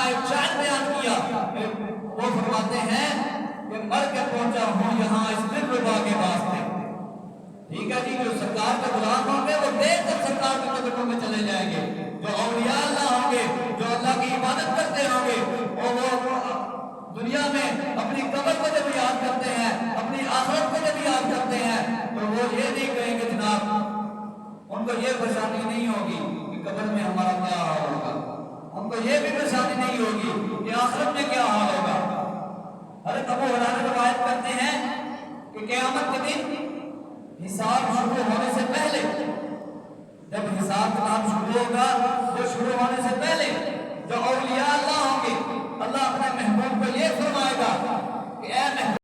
ایک شاعر بیان کیا، وہ فرماتے ہیں کہ مر کے پہنچا ہوں یہاں اس دلربا کے واسطے۔ ٹھیک ہے جی، جو سرکار کے غلام ہوں گے وہ دیر تک سرکار کے قدموں میں چلے جائیں گے، جو اولیاء اللہ ہوں گے، جو اللہ کی عبادت کرتے ہوں گے، اور وہ دنیا میں اپنی قبر کو جب یاد کرتے ہیں، اپنی آخرت کو جب یاد کرتے ہیں، تو وہ یہ نہیں کہیں گے جناب، ان کو یہ پریشانی نہیں ہوگی کہ قبر میں ہمارا کیا حال ہوگا، ان کو یہ بھی پریشانی نہیں ہوگی کہ آخرت میں کیا حال ہوگا۔ حضرت ابو ہریرہ روایت کرتے ہیں کہ قیامت کے دن حساب شروع ہونے سے پہلے، جب حساب کتاب شروع ہوگا وہ شروع ہونے سے پہلے جو اولیاء اللہ ہوں گے، اللہ اپنے محبوب کو یہ فرمائے گا کہ اے محبوب